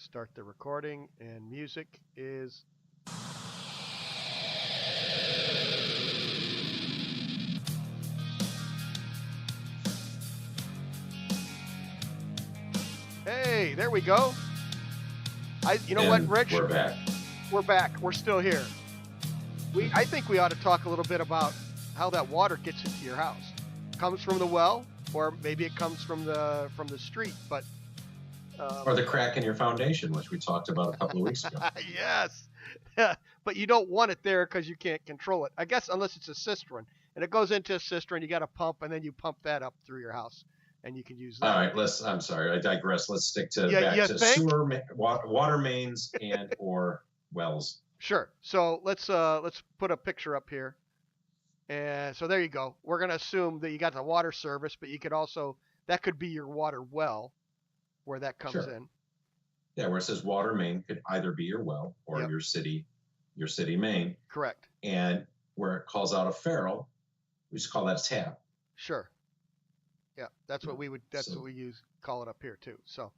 start the recording, and music is. Hey, there we go. You know what, Rich? We're back. We're back. We're still here. I think we ought to talk a little bit about how that water gets into your house. Comes from the well, or maybe it comes from the street, but. Or the crack in your foundation, which we talked about a couple of weeks ago. Yes. But you don't want it there because you can't control it. I guess unless it's a cistern. And it goes into a cistern, you got to pump, and then you pump that up through your house, and you can use that. All right, I'm sorry, I digress. Let's stick to back to sewer, water mains, and or wells. Sure. So let's put a picture up here. And so there you go. We're going to assume that you got the water service, but you could also, that could be your water well where that comes in. Yeah, where it says water main could either be your well or your city main. Correct. And where it calls out a ferrule, we just call that a tap. Sure. Yeah, that's what we call it up here too. So,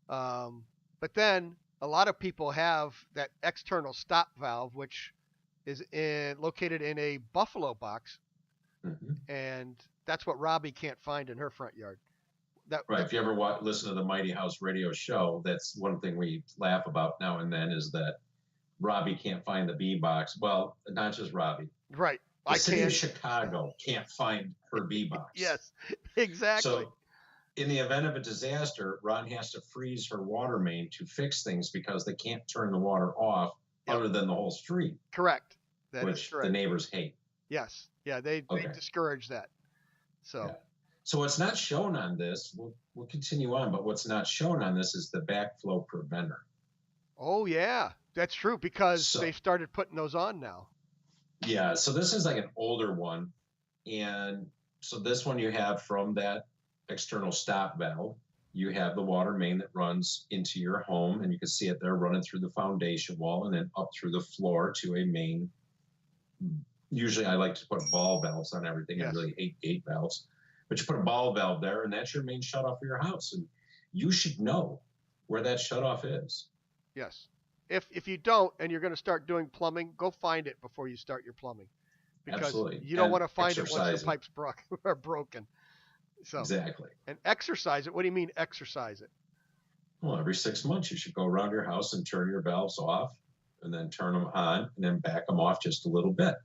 but then a lot of people have that external stop valve, which is located in a buffalo box, and that's what Robbie can't find in her front yard. If you ever listen to the Mighty House radio show, that's one thing we laugh about now and then is that Robbie can't find the bee box. Well, not just Robbie. Right. The city of Chicago can't find her bee box. Yes, exactly. So in the event of a disaster, Ron has to freeze her water main to fix things because they can't turn the water off other than the whole street. Correct. That which is correct. The neighbors hate. Yes. Yeah, they discourage that. So. Yeah. So what's not shown on this, we'll continue on, but what's not shown on this is the backflow preventer. Oh, yeah, that's true because they've started putting those on now. Yeah, so this is like an older one. And so this one you have from that external stop valve. You have the water main that runs into your home, and you can see it there running through the foundation wall and then up through the floor to a main. Usually I like to put ball valves on everything. Yes. I really hate gate valves. But you put a ball valve there, and that's your main shutoff for your house. And you should know where that shutoff is. Yes. If you don't, and you're going to start doing plumbing, go find it before you start your plumbing. Because you don't want to find it once the pipes are broken. So, exactly. And exercise it. What do you mean exercise it? Well, every 6 months you should go around your house and turn your valves off, and then turn them on, and then back them off just a little bit.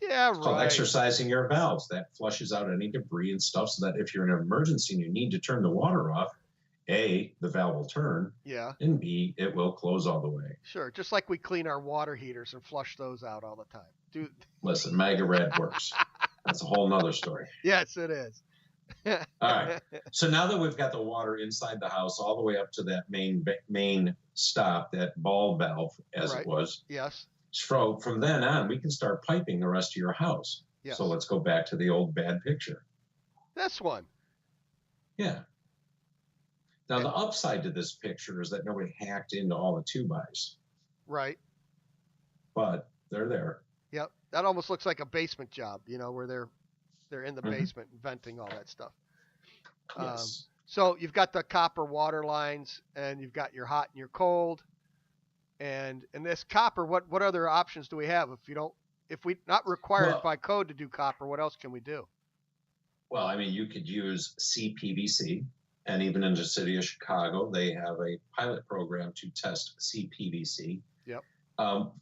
Yeah, it's called exercising your valves. That flushes out any debris and stuff so that if you're in an emergency and you need to turn the water off, A, the valve will turn, and B, it will close all the way. Sure, just like we clean our water heaters and flush those out all the time. Listen, MAGA-Rad works. That's a whole nother story. Yes, it is. All right. So now that we've got the water inside the house all the way up to that main stop, that ball valve, as it was. Yes. So from then on, we can start piping the rest of your house. Yes. So let's go back to the old bad picture. This one. Yeah. Now, the upside to this picture is that nobody hacked into all the 2x. Right. But they're there. Yep. That almost looks like a basement job, where they're in the basement venting all that stuff. Yes. So you've got the copper water lines, and you've got your hot and your cold. And in this copper, what other options do we have? If we not required by code to do copper, what else can we do? Well, I mean, you could use CPVC, and even in the city of Chicago, they have a pilot program to test CPVC. Yep.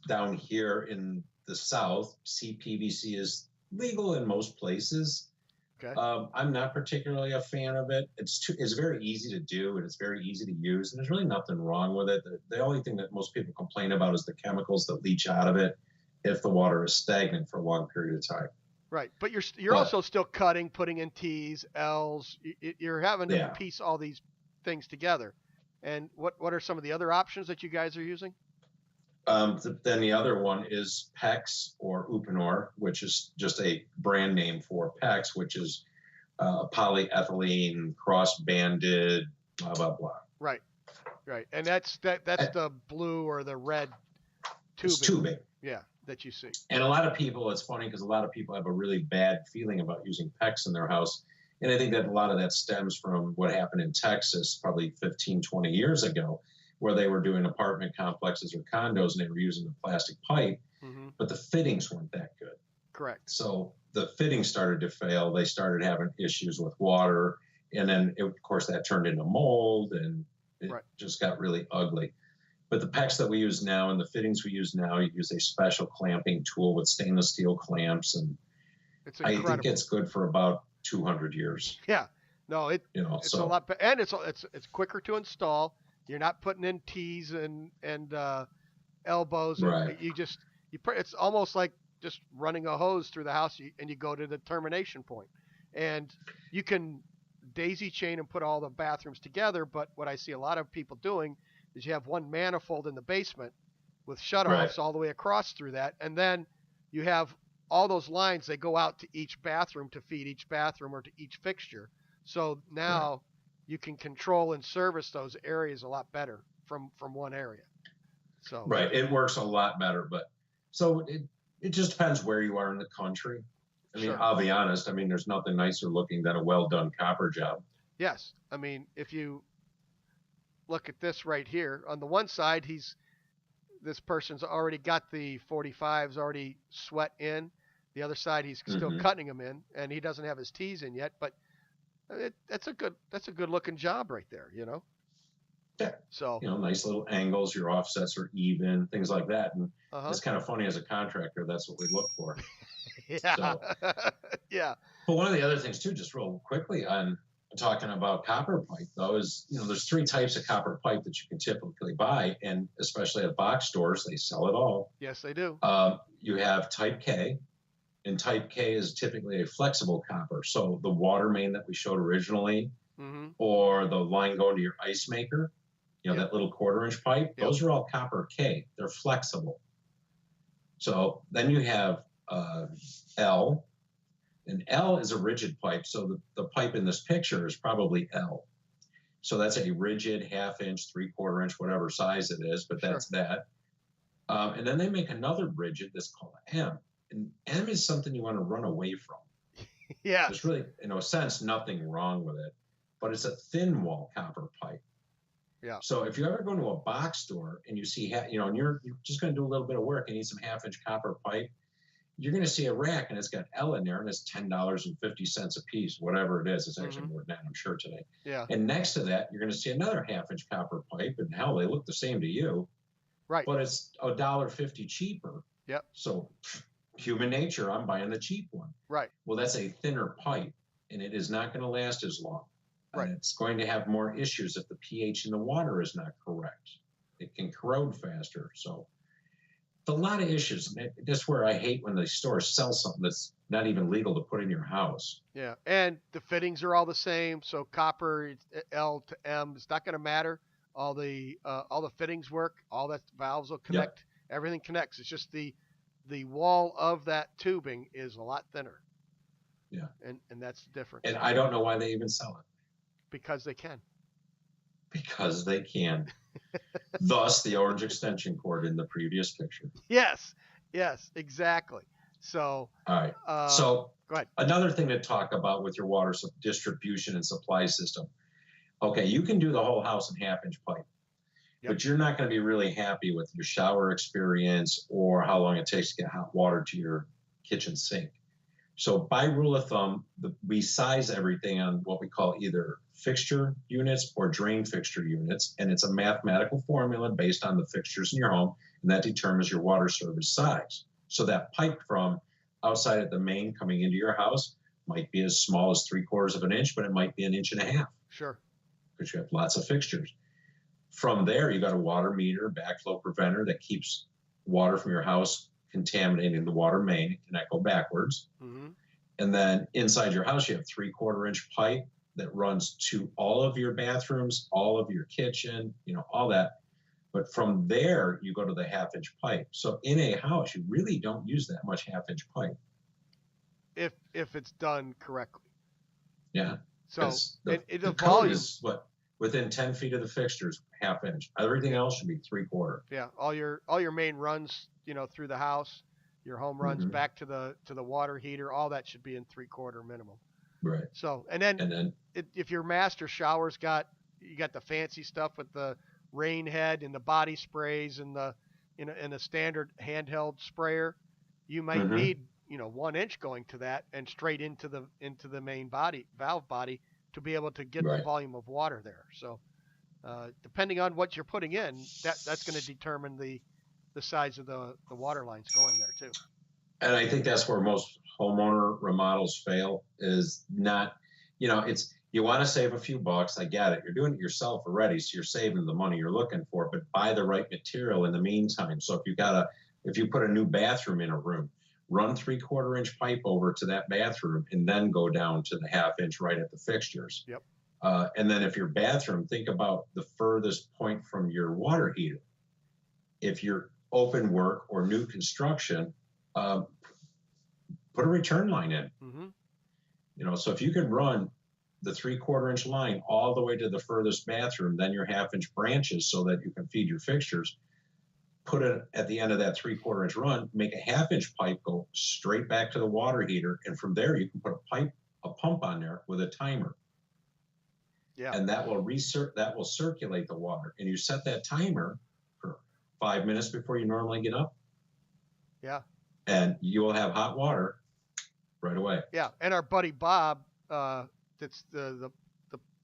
Down here in the South, CPVC is legal in most places. Okay. I'm not particularly a fan of it. It's very easy to do, and it's very easy to use, and there's really nothing wrong with it. The only thing that most people complain about is the chemicals that leach out of it if the water is stagnant for a long period of time. Right, but you're also still cutting, putting in T's, L's. You're having to piece all these things together. And what are some of the other options that you guys are using? Then the other one is PEX or Uponor, which is just a brand name for PEX, which is polyethylene cross-banded, blah, blah, blah. Right. And that's the blue or the red tubing. It's tubing. Yeah, that you see. And a lot of people, it's funny because a lot of people have a really bad feeling about using PEX in their house. And I think that a lot of that stems from what happened in Texas probably 15, 20 years ago, where they were doing apartment complexes or condos and they were using the plastic pipe, Mm-hmm. but the fittings weren't that good. Correct. So the fittings started to fail. They started having issues with water. And then, of course, that turned into mold and it just got really ugly. But the PEX that we use now and the fittings we use now, you use a special clamping tool with stainless steel clamps. And I think it's good for about 200 years. Yeah. No, it's a lot better. And it's quicker to install. You're not putting in T's and elbows. Right. It's almost like just running a hose through the house and you go to the termination point. And you can daisy chain and put all the bathrooms together, but what I see a lot of people doing is you have one manifold in the basement with shutoffs all the way across through that, and then you have all those lines that go out to each bathroom to feed each bathroom or to each fixture. So now you can control and service those areas a lot better from one area. So it works a lot better, but so it just depends where you are in the country. I mean, I'll be honest. I mean, there's nothing nicer looking than a well-done copper job. Yes. I mean, if you look at this right here, on the one side, this person's already got the 45s already sweat in. The other side, he's still cutting them in, and he doesn't have his T's in yet. But that's a good looking job right there, you know. Yeah. So nice little angles. Your offsets are even, things like that. And it's kind of funny as a contractor. That's what we look for. Yeah. So, yeah. But one of the other things too, just real quickly on talking about copper pipe though, is there's 3 types of copper pipe that you can typically buy, and especially at box stores, they sell it all. Yes, they do. You have Type K, and Type K is typically a flexible copper. So the water main that we showed originally, or the line going to your ice maker, that little 1/4-inch pipe, those are all copper K. They're flexible. So then you have L, and L is a rigid pipe. So the pipe in this picture is probably L. So that's a rigid 1/2-inch, 3/4-inch, whatever size it is, but that's that. And then they make another rigid that's called M. And M is something you want to run away from. Yeah. There's really, in a sense, nothing wrong with it, but it's a thin wall copper pipe. Yeah. So if you ever go to a box store and you see, and you're just going to do a little bit of work and need some 1/2-inch copper pipe, you're going to see a rack and it's got L in there and it's $10.50 a piece, whatever it is. It's actually more than that, I'm sure, today. Yeah. And next to that, you're going to see another 1/2-inch copper pipe, and hell, they look the same to you. Right. But it's $1.50 cheaper. Yep. So human nature, I'm buying the cheap one. Right. Well, that's a thinner pipe, and it is not going to last as long. Right. And it's going to have more issues if the pH in the water is not correct. It can corrode faster. So a lot of issues. That's where I hate when the stores sell something that's not even legal to put in your house. Yeah, and the fittings are all the same. So copper L to M, it's not going to matter. All the fittings work. All that valves will connect. Yep. Everything connects. It's just the wall of that tubing is a lot thinner. Yeah, and that's the difference. And I don't know why they even sell it. Because they can. Because they can. Thus, the orange extension cord in the previous picture. Yes, exactly. So, all right. So, go ahead. Another thing to talk about with your water distribution and supply system. Okay, you can do the whole house in 1/2-inch pipe, but you're not going to be really happy with your shower experience or how long it takes to get hot water to your kitchen sink. So by rule of thumb, we size everything on what we call either fixture units or drain fixture units, and it's a mathematical formula based on the fixtures in your home, and that determines your water service size. So that pipe from outside at the main coming into your house might be as small as 3/4 of an inch, but it might be 1.5 inches. Sure. Because you have lots of fixtures. From there, you got a water meter, backflow preventer that keeps water from your house contaminating the water main. It cannot go backwards. And then inside your house, you have 3/4-inch pipe that runs to all of your bathrooms, all of your kitchen, all that. But from there, you go to the 1/2-inch pipe. So in a house, you really don't use that much 1/2-inch pipe. If it's done correctly. Yeah. So the code is what? Within 10 feet of the fixtures, 1/2-inch. Everything else should be 3/4. Yeah. All your main runs, through the house, your home runs back to the water heater, all that should be in 3/4 minimum. Right. So, and then if your master shower's you got the fancy stuff with the rain head and the body sprays and in a standard handheld sprayer, you might Mhm. need 1 inch going to that and straight into the main body valve body to be able to get the Right. volume of water there. So depending on what you're putting in, that's going to determine the size of the water lines going there too. And I think that's where most homeowner remodels fail is not, it's, you want to save a few bucks. I get it. You're doing it yourself already. So you're saving the money you're looking for, but buy the right material in the meantime. So if you put a new bathroom in a room, run 3/4 inch pipe over to that bathroom and then go down to the 1/2 inch right at the fixtures. Yep. And then if your bathroom, think about the furthest point from your water heater. If you're open work or new construction, put a return line in. Mm-hmm. So if you can run the 3/4 inch line all the way to the furthest bathroom, then your 1/2 inch branches so that you can feed your fixtures, put it at the end of that 3/4 inch run, make a 1/2 inch pipe go straight back to the water heater. And from there, you can put a pump on there with a timer. Yeah. And that will circulate the water. And you set that timer for 5 minutes before you normally get up. Yeah. And you will have hot water right away. Yeah. And our buddy Bob, that's the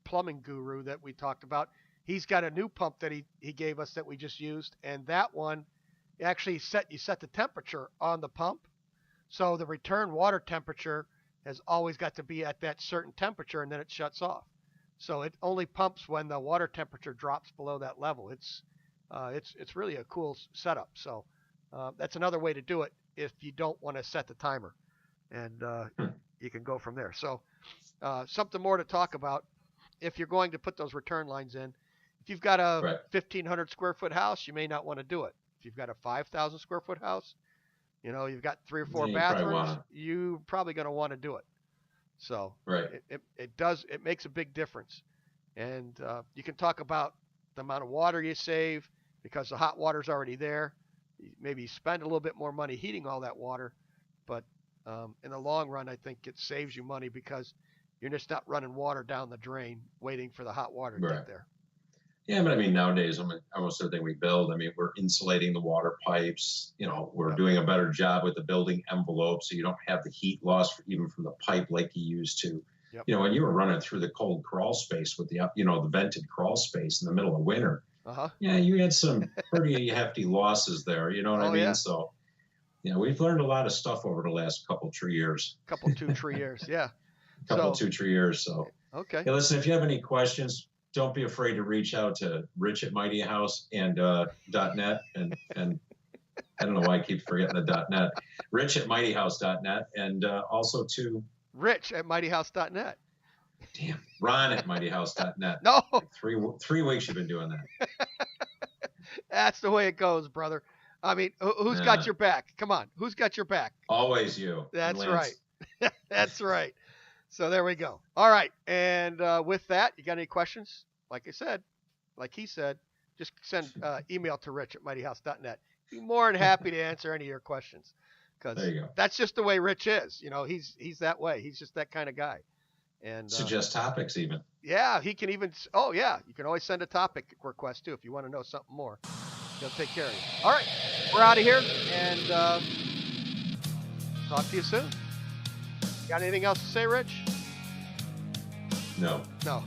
plumbing guru that we talked about. He's got a new pump that he gave us that we just used, and that one actually you set the temperature on the pump, so the return water temperature has always got to be at that certain temperature, and then it shuts off. So it only pumps when the water temperature drops below that level. It's really a cool setup. So that's another way to do it if you don't want to set the timer, and you can go from there. So something more to talk about if you're going to put those return lines in. If you've got a 1,500 square foot house, you may not want to do it. If you've got a 5,000 square foot house, you've got 3 or 4 bathrooms, you're probably going to want to do it. So it makes a big difference. And you can talk about the amount of water you save because the hot water's already there. Maybe you spend a little bit more money heating all that water, but in the long run, I think it saves you money because you're just not running water down the drain waiting for the hot water to get there. Yeah, but I mean, nowadays, almost everything we build, we're insulating the water pipes. We're doing a better job with the building envelope, so you don't have the heat loss even from the pipe like you used to. Yep. When you were running through the cold crawl space with the vented crawl space in the middle of winter, yeah, you had some pretty hefty losses there. You know what I mean? Yeah. So, we've learned a lot of stuff over the last couple 3 years. 2-3 years, yeah. 2-3 years. So, okay. Hey, listen, if you have any questions, don't be afraid to reach out to Rich at Mighty House and .net and I don't know why I keep forgetting the .net. Rich at mightyhouse.net and also to Rich at mightyhouse.net. Damn, Ron at mightyhouse.net. No, 3 weeks you've been doing that. That's the way it goes, brother. I mean, who's got your back? Come on, who's got your back? Always you. That's right. That's right. So there we go. All right. And with that, you got any questions? Like he said, just send email to Rich at mightyhouse.net. Be more than happy to answer any of your questions because that's just the way Rich is. He's that way. He's just that kind of guy. And suggest topics even. Yeah, he can even. Oh, yeah. You can always send a topic request too if you want to know something more. He'll take care of you. All right. We're out of here and talk to you soon. Got anything else to say, Rich? No. No.